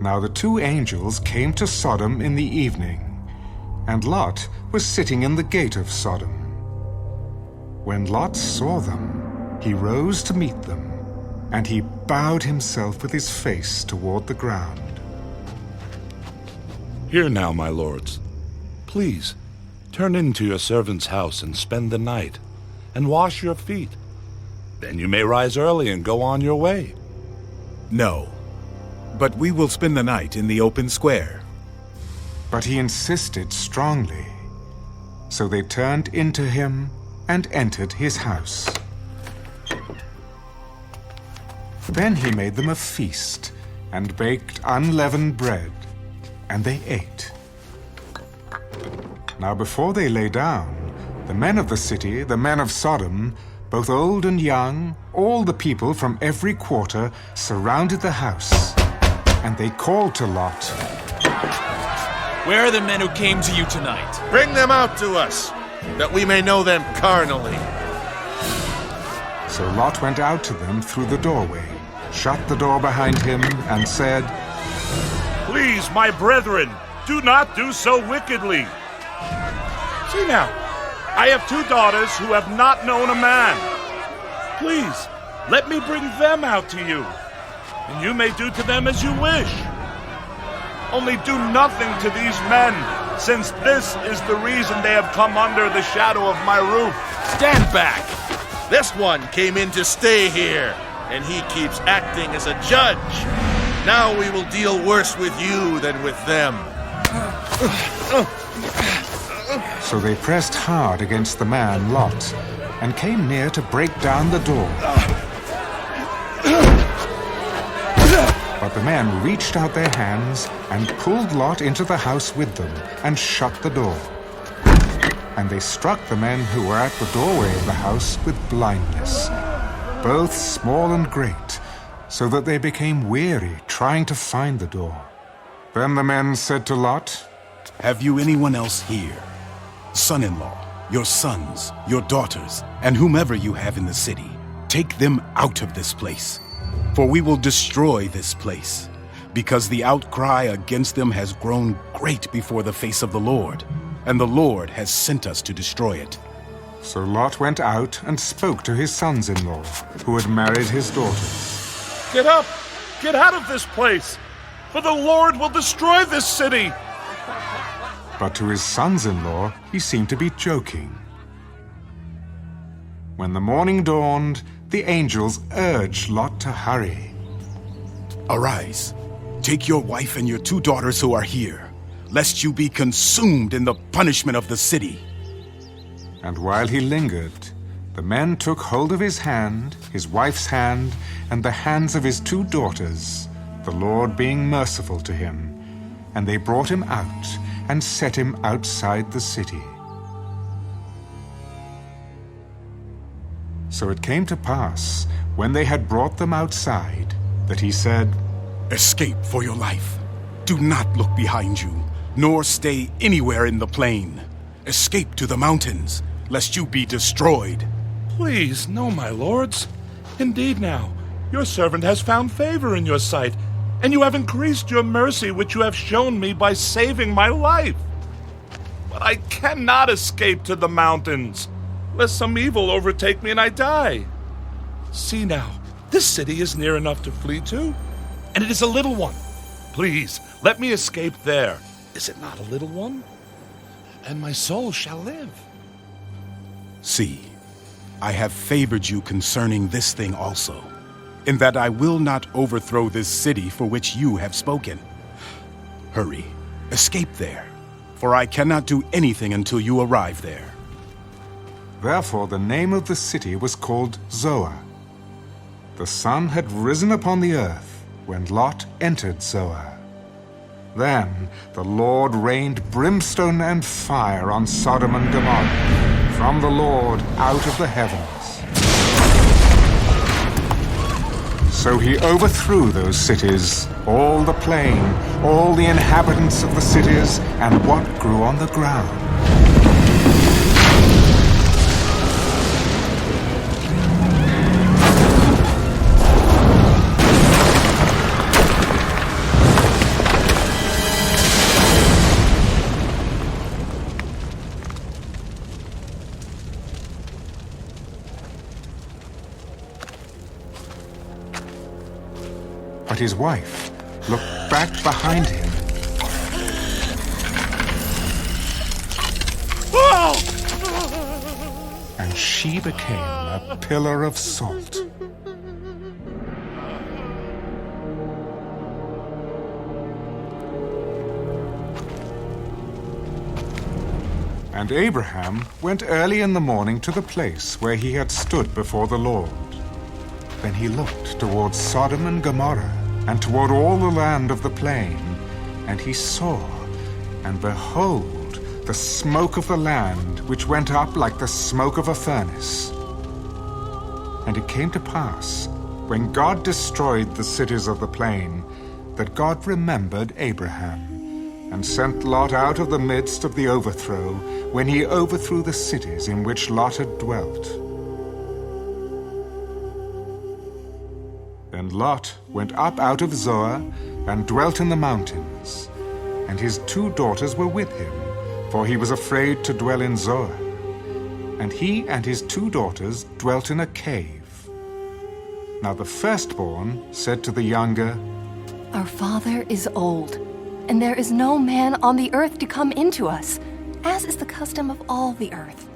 Now the two angels came to Sodom in the evening, and Lot was sitting in the gate of Sodom. When Lot saw them, he rose to meet them, and he bowed himself with his face toward the ground. Hear now, my lords. Please, turn into your servant's house and spend the night, and wash your feet. Then you may rise early and go on your way. No, but we will spend the night in the open square. But he insisted strongly. So they turned into him and entered his house. Then he made them a feast and baked unleavened bread, and they ate. Now before they lay down, the men of the city, the men of Sodom, both old and young, all the people from every quarter, surrounded the house, and they called to Lot. Where are the men who came to you tonight? Bring them out to us, that we may know them carnally. So Lot went out to them through the doorway, shut the door behind him, and said, Please, my brethren, do not do so wickedly. See now, I have two daughters who have not known a man. Please, let me bring them out to you, and you may do to them as you wish. Only do nothing to these men, since this is the reason they have come under the shadow of my roof. Stand back! This one came in to stay here, and he keeps acting as a judge. Now we will deal worse with you than with them. So they pressed hard against the man Lot, and came near to break down the door. But the men reached out their hands and pulled Lot into the house with them, and shut the door. And they struck the men who were at the doorway of the house with blindness, both small and great, so that they became weary trying to find the door. Then the men said to Lot, Have you anyone else here? Son-in-law, your sons, your daughters, and whomever you have in the city. Take them out of this place, for we will destroy this place, because the outcry against them has grown great before the face of the Lord, and the Lord has sent us to destroy it. So Lot went out and spoke to his sons-in-law, who had married his daughters. Get up! Get out of this place! For the Lord will destroy this city! But to his sons-in-law he seemed to be joking. When the morning dawned, the angels urged Lot to hurry. Arise, take your wife and your two daughters who are here, lest you be consumed in the punishment of the city. And while he lingered, the men took hold of his hand, his wife's hand, and the hands of his two daughters, the Lord being merciful to him, and they brought him out and set him outside the city. So it came to pass, when they had brought them outside, that he said, Escape for your life. Do not look behind you, nor stay anywhere in the plain. Escape to the mountains, lest you be destroyed. Please, no, my lords. Indeed now, your servant has found favor in your sight, and you have increased your mercy which you have shown me by saving my life. But I cannot escape to the mountains, lest some evil overtake me and I die. See now, this city is near enough to flee to, and it is a little one. Please, let me escape there. Is it not a little one? And my soul shall live. See, I have favored you concerning this thing also, in that I will not overthrow this city for which you have spoken. Hurry, escape there, for I cannot do anything until you arrive there. Therefore the name of the city was called Zoar. The sun had risen upon the earth when Lot entered Zoar. Then the Lord rained brimstone and fire on Sodom and Gomorrah from the Lord out of the heavens. So he overthrew those cities, all the plain, all the inhabitants of the cities, and what grew on the ground. But his wife looked back behind him. And she became a pillar of salt. And Abraham went early in the morning to the place where he had stood before the Lord. Then he looked towards Sodom and Gomorrah, and toward all the land of the plain, and he saw, and behold, the smoke of the land, which went up like the smoke of a furnace. And it came to pass, when God destroyed the cities of the plain, that God remembered Abraham, and sent Lot out of the midst of the overthrow, when he overthrew the cities in which Lot had dwelt. Then Lot went up out of Zoar, and dwelt in the mountains, and his 2 daughters were with him, for he was afraid to dwell in Zoar. And he and his 2 daughters dwelt in a cave. Now the firstborn said to the younger, Our father is old, and there is no man on the earth to come into us, as is the custom of all the earth.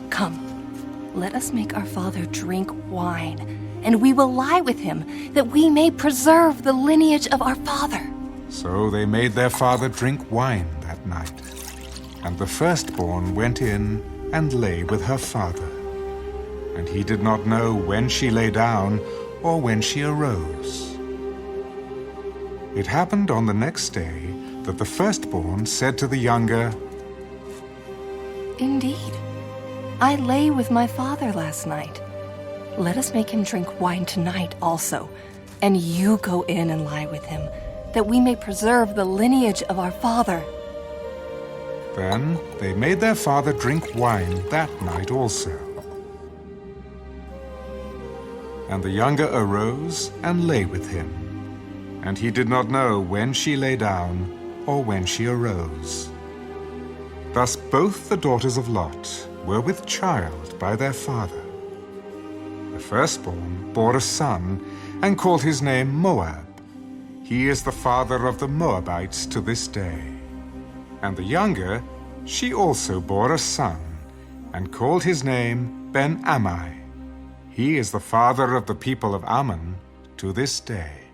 Come, let us make our father drink wine, and we will lie with him, that we may preserve the lineage of our father. So they made their father drink wine that night. And the firstborn went in and lay with her father. And he did not know when she lay down or when she arose. It happened on the next day that the firstborn said to the younger, Indeed, I lay with my father last night. Let us make him drink wine tonight also, and you go in and lie with him, that we may preserve the lineage of our father. Then they made their father drink wine that night also. And the younger arose and lay with him, and he did not know when she lay down or when she arose. Thus both the daughters of Lot were with child by their father. The firstborn bore a son and called his name Moab. He is the father of the Moabites to this day. And the younger, she also bore a son and called his name Ben-Ammi. He is the father of the people of Ammon to this day.